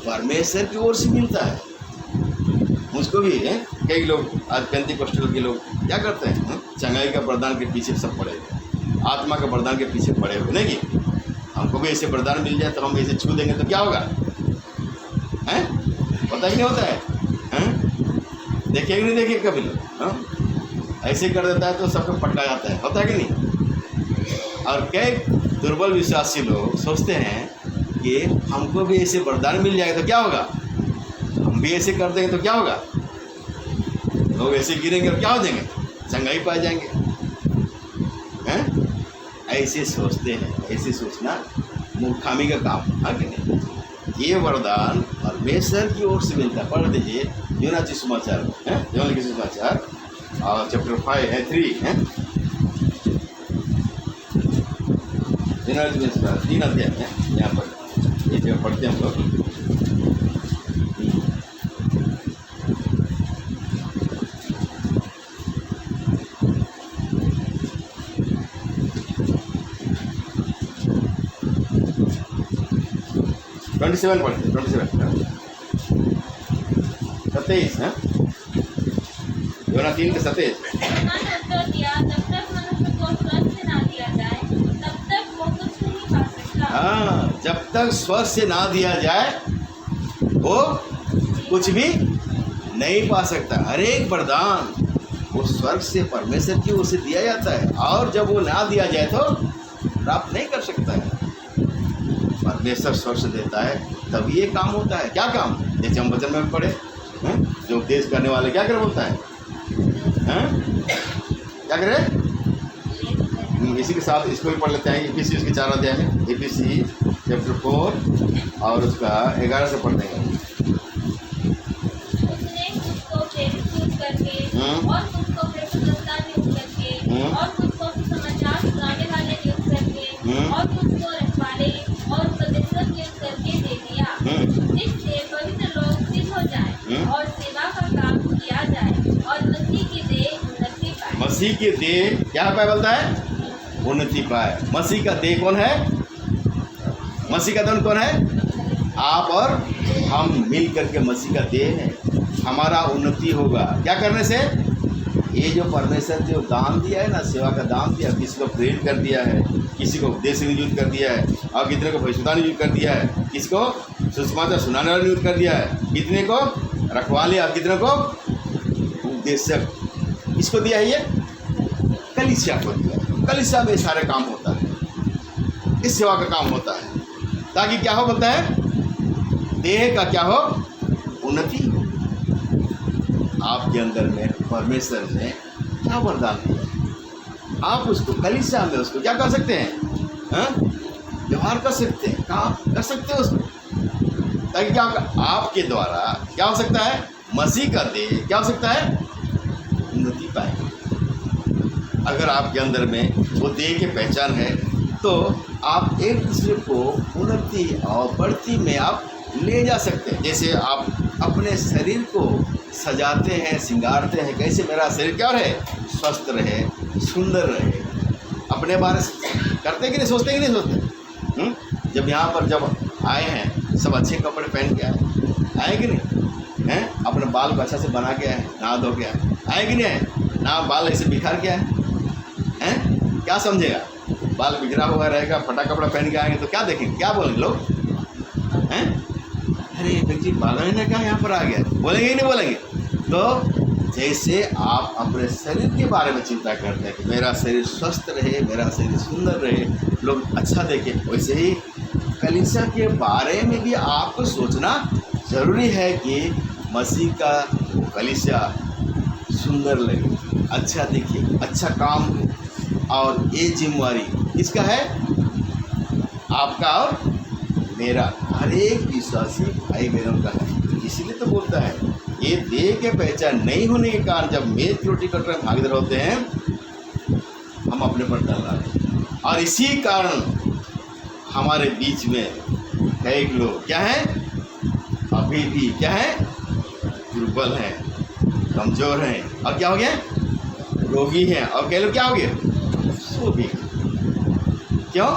परमेश्वर की ओर से मिलता है। मुझको भी कई लोग आज पेंतीकोस्टल के लोग क्या करते हैं, चंगाई का वरदान के पीछे सब पड़े हुए, आत्मा का वरदान के पीछे पड़े हुए। नहीं कि हमको भी ऐसे वरदान मिल जाए तो हम ऐसे छू देंगे तो क्या होगा, हैं, पता ही नहीं होता है। देखिए नहीं, देखिए कभी लोग ऐसे कर देता है तो सबको पटका जाता है, होता है कि नहीं। और कई दुर्बल विश्वासी लोग सोचते हैं कि हमको भी ऐसे वरदान मिल जाएगा तो क्या होगा, हम भी ऐसे कर देंगे तो क्या होगा, लोग ऐसे गिरेंगे और क्या हो जाएंगे, चंगाई पा जाएंगे। हैं, ऐसे सोचते हैं। ऐसे सोचना मूर्खामी का काम है कि नहीं। ये वरदान परमेश्वर की ओर से मिलता है। पढ़ दीजिए यूना जी समाचार है, यूना के समाचार और चैप्टर 5 है 3 है, यूना जी समाचार 3 अध्याय है। यहाँ पर ये जगह पढ़ते हैं हम लोग। पढ़ते 27 27 है, यूना 3 के 27। उत्तर दिया, जब तक मनुष्य को स्वस्थ ना दिया जाए, तब तक वो कुछ नहीं पा सकता। हाँ, जब तक स्वस्थ से ना दिया जाए वो कुछ भी नहीं पा सकता। हर एक वरदान वो स्वर्ग से, परमेश्वर की ओर से दिया जाता है, और जब वो ना दिया जाए तो प्राप्त नहीं कर सकता है। परमेश्वर स्वर्ग से देता है तब ये काम होता है। क्या काम, जैसे हम वचन में पढ़े हैं, जो उपदेश करने वाले क्या करे बोलता है, क्या करे। इसी के साथ इसको भी पढ़ लेते हैं, EPC उसके 4 अध्याय में, EPC चैप्टर 4 और उसका 11 से पढ़ देंगे। किया जाए और मसीह की देह उन्नति पाए। मसीह की देह क्या पाए बोलता है? उन्नति पाए। मसीह का देह कौन है? मसीह का धन कौन है? आप और हम मिल करके मसीह का देह है। हमारा उन्नति होगा क्या करने से? ये जो परमेश्वर जो दान दिया है ना, सेवा का दान दिया, किसी को प्रेरित कर दिया है, किसी को उपदेश नियुक्त कर दिया है, और कितने को भविष्यवाणी नियुक्त कर दिया है, किसी को सुसमाचार सुनाने वाला नियुक्त कर दिया है, कितने को रखवाले और कितने को उपदेशक, इसको दिया है। ये कलीसिया को दिया। कलीसिया में सारे काम होता है, इस सेवा का काम होता है, ताकि क्या हो बोलता है? देह का क्या हो? उन्नति। आपके अंदर में परमेश्वर ने क्या वरदान दिया, आप उसको कलीसिया में उसको क्या कर सकते हैं? व्यवहार कर सकते हैं, काम कर सकते हैं उसको, ताकि क्या आपके द्वारा क्या हो सकता है? मसीह का देह क्या हो सकता है? उन्नति पाए। अगर आपके अंदर में वो देह की पहचान है तो आप एक दूसरे को उन्नति और बढ़ती में आप ले जा सकते हैं। जैसे आप अपने शरीर को सजाते हैं, सिंगारते हैं, कैसे मेरा शरीर क्या रहे? स्वस्थ रहे, सुंदर रहे। अपने बारे में करते कि नहीं, सोचते कि नहीं सोचते? जब यहाँ पर जब आए हैं सब अच्छे कपड़े पहन के आए कि नहीं? हैं अपने बाल को अच्छा से बना के आए, नहा धो के आए कि नहीं आए? ना बाल ऐसे बिखार के आए हैं? क्या समझेगा? बाल बिखरा हुआ रहेगा, फटा कपड़ा पहन के आएंगे तो क्या देखेंगे, क्या बोलेंगे लोग? हैं अरे व्यक्ति पागल ने क्या यहाँ पर आ गया, बोलेंगे ही नहीं बोलेंगे? तो जैसे आप अपने शरीर के बारे में चिंता करते हैं कि मेरा शरीर स्वस्थ रहे, मेरा शरीर सुंदर रहे, लोग अच्छा देखें, वैसे ही कलीसिया के बारे में भी आपको सोचना जरूरी है कि मसीह का कलीसिया सुंदर लगे, अच्छा दिखे, अच्छा काम हो। और ये जिम्मेवारी किसका है? आपका और मेरा, हर एक विश्वासी भाई बहनों का है। इसीलिए तो बोलता है ये देह के पहचान नहीं होने के कारण जब मेज की रोटी कट रहे भागीदार होते हैं, हम अपने पर डर रहे हैं। और इसी कारण हमारे बीच में कई लोग क्या हैं? अभी भी क्या है? दुर्बल हैं, कमज़ोर हैं, और क्या हो गया? रोगी हैं, और कई लोग क्या हो गए? सो भी। क्यों?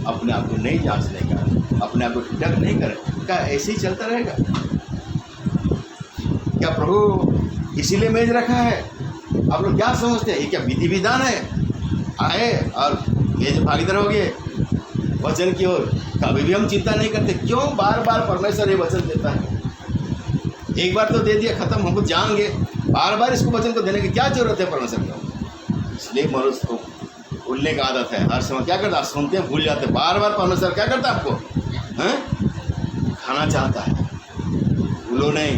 अपने आप को नहीं जांचने का, अपने आप को ठीक नहीं करें, क्या ऐसे ही चलता रहेगा? क्या प्रभु इसीलिए मेज रखा है? आप लोग क्या समझते हैं ये क्या विधि विधान है? आए और मेज भागीदार हो गए वचन की ओर, कभी भी हम चिंता नहीं करते। क्यों? बार बार परमेश्वर ये वचन देता है, एक बार तो दे दिया खत्म, हमको जान गए, बार बार इसको वचन को देने की क्या जरूरत है परमेश्वर को? इसलिए मनुष्य को भूलने का आदत है, हर समय क्या करता है? सुनते हैं भूल जाते हैं। बार बार परमेश्वर क्या करता है? आपको खाना चाहता है, भूलो नहीं,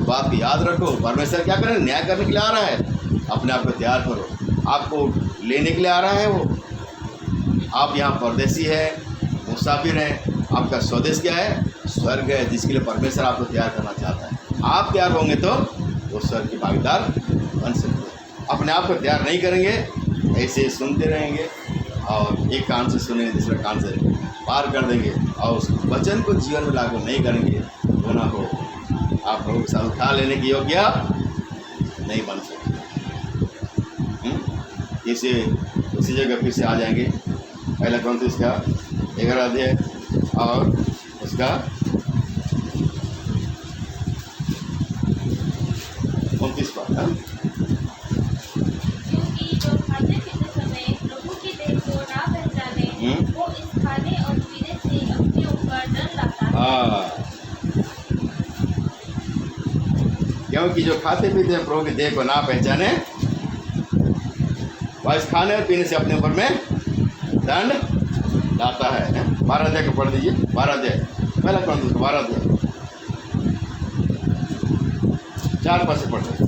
बात को याद रखो। परमेश्वर क्या करें? न्याय करने के लिए आ रहा है, अपने आप को तैयार करो, आपको लेने के लिए आ रहा है वो। आप यहाँ परदेसी है, मुसाफिर हैं, आपका स्वदेश क्या है? स्वर्ग है, जिसके लिए परमेश्वर आपको तैयार करना चाहता है। आप तैयार होंगे तो वो स्वर्ग के भागीदार बन सकते हैं। अपने आप को तैयार नहीं करेंगे, ऐसे सुनते रहेंगे और एक कान से सुनेंगे, दूसरे कान से पार कर देंगे और उस वचन को जीवन में लागू नहीं करेंगे, तो ना हो आप प्रभु के साथ उठा लेने की योग्य नहीं बन सकते। इसे उसी जगह फिर से आ जाएंगे। पहला कोरिन्थियों का 11 अध्याय और उसका 29 पद। क्योंकि जो खाते पीते समय प्रभु के देह को ना पहचाने, वो इस खाने और पीने से अपने ऊपर डर लाता है। क्योंकि जो खाते पीते हैं प्रभु के देह को ना पहचाने, वह इस खाने और पीने से अपने ऊपर में दंड लाता है। 12 अध्याय को पढ़ दीजिए, 12 अध्याय, पहला कोरिन्थियों 12 अध्याय 4 पद से पढ़ते हैं।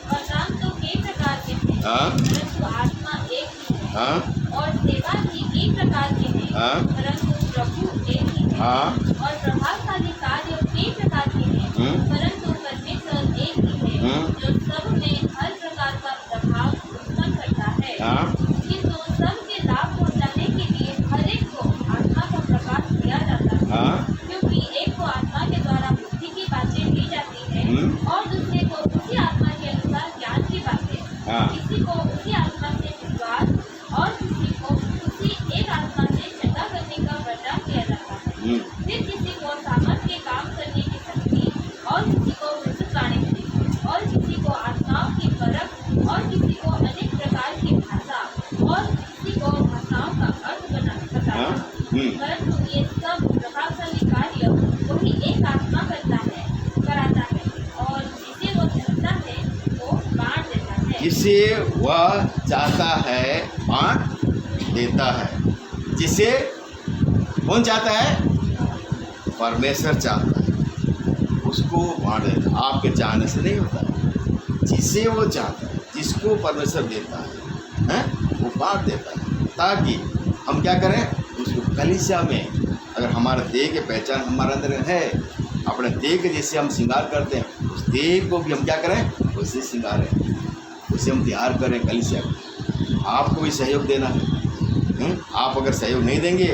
और नाम तो कई प्रकार के हैं, परंतु आत्मा एक ही है। और सेवा भी कई प्रकार के हैं, परंतु प्रभु एक ही है। और प्रभावशाली कार्य कई प्रकार के हैं, परंतु परमेश्वर एक ही है, जो सब में हर प्रकार का प्रभाव उत्पन्न करता है। किंतु सबके लाभ पहुँचाने के लिए हर एक को आत्मा का प्रकाश दिया जाता है। क्योंकि एक को आत्मा के द्वारा बुद्धि की बातें दी जाती है और दूसरे को उसी जिसे वह चाहता है बांट देता है। जिसे कौन चाहता है? परमेश्वर चाहता है, उसको बांट देता है। आपके चाहने से नहीं होता है। जिसे वो चाहता है, जिसको परमेश्वर देता है, वो बांट देता है, ताकि हम क्या करें? उसको कलीसिया में, अगर हमारा देह की पहचान हमारे अंदर है, अपने देह के जैसे हम श्रृंगार करते हैं, उस देह को भी हम क्या करें? उसे श्रृंगारें, उसे हम तैयार करें कलीसिया में। आपको भी सहयोग देना है। आप अगर सहयोग नहीं देंगे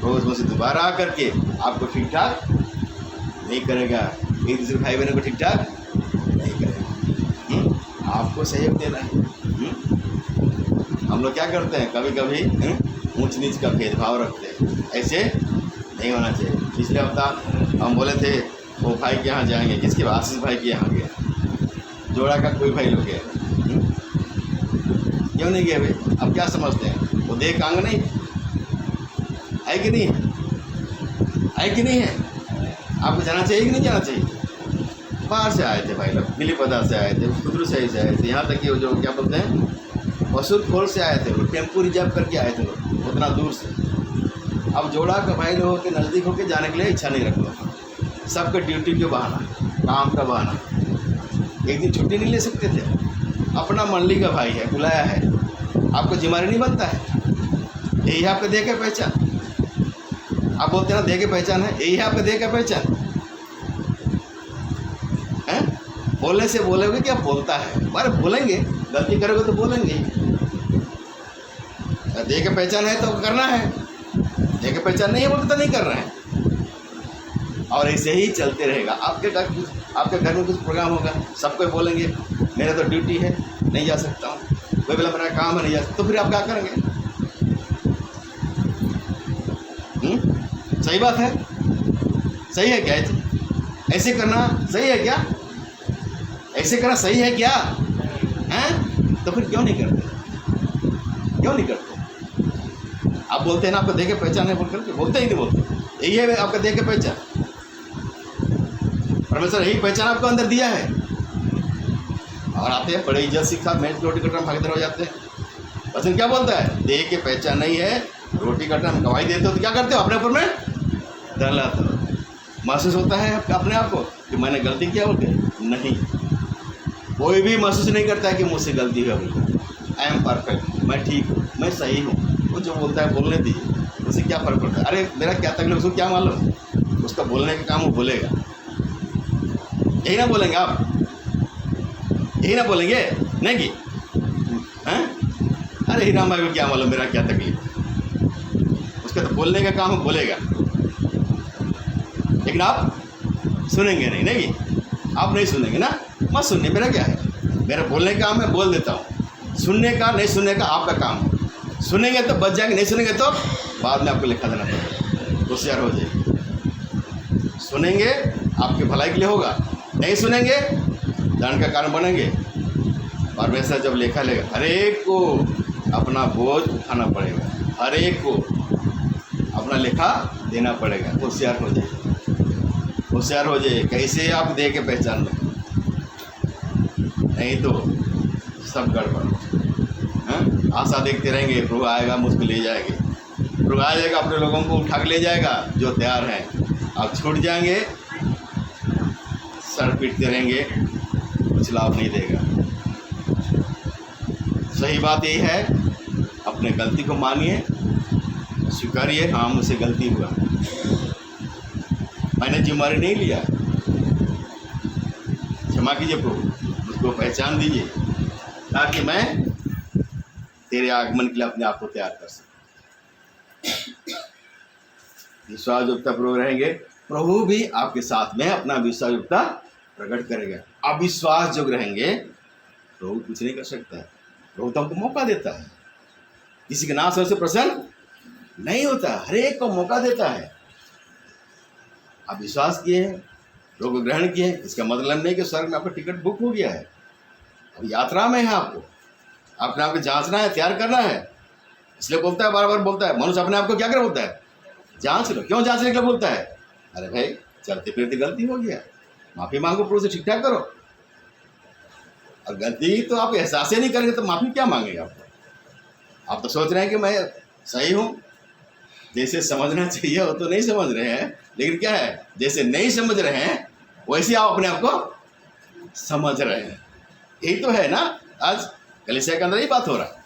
तो उसमें से दोबारा आकर के आपको ठीक ठाक नहीं करेगा, एक दूसरे भाई बहनों को ठीक ठाक नहीं करेगा। आपको सहयोग देना है। हम लोग क्या करते हैं? कभी कभी ऊंच नीच का भेदभाव रखते हैं। ऐसे नहीं होना चाहिए। पिछले हफ्ता हम बोले थे वो भाई के यहाँ जाएंगे, किसके? आशीष भाई के यहाँ गए। जोड़ा का कोई भाई लोग गए, क्यों नहीं गए भाई? अब क्या समझते हैं? वो देख अंग नहीं है कि नहीं है कि नहीं है? आपको जाना चाहिए कि नहीं जाना चाहिए? बाहर से आए थे भाई लोग, मिलीपदा से आए थे, खुदरूसही से आए थे, यहाँ तक कि वो जो क्या बोलते हैं वसूल खोल से आए थे, वो टेम्पो रिजर्व करके आए थे लोग उतना दूर से। अब जोड़ा का भाई लोगों के नज़दीक होकर जाने के लिए इच्छा नहीं रखता। सबके ड्यूटी के बहाना, काम का बहाना, एक दिन छुट्टी नहीं ले सकते थे। अपना मंडली का भाई है, बुलाया है, आपको जिम्मेदारी नहीं बनता है? यही है आपका देह का पहचान। आप बोलते हैं ना देह की पहचान है, यही है आपका देह का पहचान है। बोलने से बोलोगे क्या? बोलता है, अरे बोलेंगे, गलती करोगे तो बोलेंगे। देह की पहचान है तो करना है, देह की पहचान नहीं है बोलते तो नहीं कर रहे हैं। और ऐसे ही चलते रहेगा। आपके घर में कुछ प्रोग्राम होगा, सबको बोलेंगे मेरा तो ड्यूटी है, नहीं जा सकता हूँ, कोई बोला मेरा काम है नहीं जा सकता, तो फिर आप क्या करेंगे? सही बात है? सही है क्या? ऐसे करना सही है क्या? ऐसे करना सही है क्या? हैं? तो फिर क्यों नहीं करते? क्यों नहीं करते? आप बोलते हैं ना आपको देह के पहचान है, बोल करके बोलते ही नहीं बोलते। यही है आपका देह के पहचान। परमेश्वर यही पहचान आपको अंदर दिया है। और आते हैं बड़े इज्जत सिखा मैच रोटी कटरा भागीदार हो जाते हैं। वचन क्या बोलता है? देह के पहचान नहीं है, रोटी कटरा हम गवाही देते हो तो क्या करते हो? अपने ऊपर में डर लाते हो। महसूस होता है अपने आप को कि मैंने गलती किया बोल के? नहीं, कोई भी महसूस नहीं करता है कि मुझसे गलती हुआ बोल के। आई एम परफेक्ट, मैं ठीक हूँ, मैं सही हूँ। वो जो बोलता है बोलने दीजिए, उससे क्या फ़र्क पड़ता है? अरे मेरा क्या तकलीफ, उसको क्या मालूम? उसका बोलने का काम वो बोलेगा। यही ना बोलेंगे आप? यही ना बोलेंगे नहीं कि हैं? अरे हीराम भाई को क्या मालूम मेरा क्या तकलीफ? उसका तो बोलने का काम है, बोलेगा। लेकिन आप सुनेंगे नहीं, नहीं आप नहीं सुनेंगे ना, मत सुनिए। मेरा क्या है? मेरा बोलने का काम है, बोल देता हूँ। सुनने का नहीं सुनने का आपका काम है। सुनेंगे तो बच जाएंगे, नहीं सुनेंगे तो बाद में आपको लिखा देना पड़ेगा। होशियार हो जाइए। सुनेंगे आपके भलाई के लिए होगा, नहीं सुनेंगे दंड का कारण बनेंगे। परमेश्वर जब लेखा लेगा, हर एक को अपना बोझ उठाना पड़ेगा, हर एक को अपना लेखा देना पड़ेगा। होशियार हो जाइए, होशियार हो जाइए। कैसे आप दे के पहचान लें, नहीं तो सब गड़बड़। आशा देखते रहेंगे प्रभु आएगा मुझको ले जाएंगे, प्रभु आ जाएगा अपने लोगों को उठा के ले जाएगा जो तैयार हैं। आप छूट जाएंगे, सर पीटते रहेंगे, कुछ लाभ नहीं देगा। सही बात यही है, अपने गलती को मानिए, स्वीकारिए, हाँ मुझसे गलती हुआ, मैंने जिम्मेदारी नहीं लिया, क्षमा कीजिए प्रभु, मुझको पहचान दीजिए ताकि मैं तेरे आगमन के लिए अपने आप को तैयार कर सकूं। विश्वास युक्ता प्रभु रहेंगे, प्रभु भी आपके साथ में अपना विश्वास युक्ता प्रकट करेगा। अविश्वास जो रहेंगे प्रभु कुछ नहीं कर सकता है। प्रभु तो हमको मौका देता है, किसी के नाश होने से प्रसन्न नहीं होता, हर एक को मौका देता है। आप विश्वास किए हैं, प्रभु को ग्रहण किए हैं, इसका मतलब नहीं कि स्वर्ग में आपका टिकट बुक हो गया है। अब यात्रा में है, आपको अपने आप को जांचना है, तैयार करना है। इसलिए बोलता है, बार बार बोलता है, मनुष्य अपने आप को क्या कर बोलता है? जांच लो। क्यों जांचने के लिए बोलता है? अरे भाई चलते फिरते गलती हो गया, माफ़ी मांगो, प्रभु से ठीक ठाक करो। और गलती तो आप एहसास ही नहीं करेंगे तो माफ़ी क्या मांगेंगे आप तो सोच रहे हैं कि मैं सही हूँ, जैसे समझना चाहिए वो तो नहीं समझ रहे हैं, लेकिन क्या है, जैसे नहीं समझ रहे हैं वैसे आप अपने आप को समझ रहे हैं। यही तो है ना, आज कलीसिया के अंदर ही बात हो रहा है।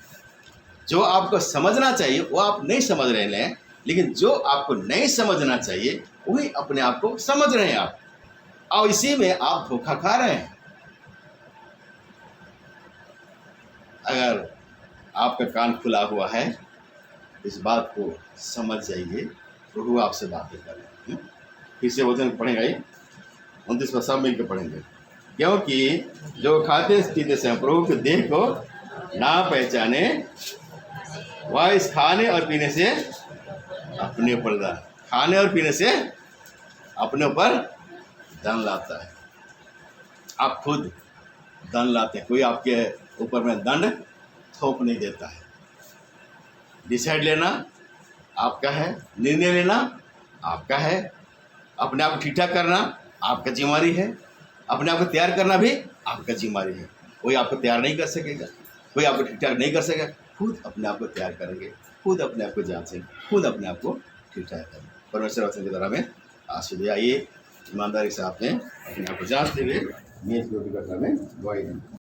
जो आपको समझना चाहिए वो आप नहीं समझ रहे हैं, लेकिन जो आपको नहीं समझना चाहिए वही अपने आप को समझ रहे हैं आप, और इसी में आप धोखा खा रहे हैं। अगर आपका कान खुला हुआ है इस बात को समझ जाइए, प्रभु आपसे बातें कर रहे हैं। फिर से वचन पढ़ेंगे, 29 सब मिलकर पढ़ेंगे। क्योंकि जो खाते पीते समय प्रभु के देह को ना पहचाने वह इस खाने और पीने से अपने ऊपर खाने और पीने से अपने ऊपर दंड लाता है। आप खुद दंड लाते हैं, कोई आपके ऊपर में दंड थोप नहीं देता है। डिसाइड लेना आपका है, निर्णय लेना आपका है, अपने आप को ठीक ठाक करना आपका जिम्मेदारी है, अपने आप को तैयार करना भी आपका जिम्मेदारी है। कोई आपको तैयार नहीं कर सकेगा, कोई आपको ठीक ठाक नहीं कर सकेगा। खुद अपने आप को तैयार करेंगे, खुद अपने आप को जांचेंगे, खुद अपने आप को ठीक ठाक करेंगे। परमेश्वर वचन के द्वारा में आशीष दे। आइए ईमानदारी से आपने अपने आप को जांचते हुए मेज की रोटी का में गवाही दें।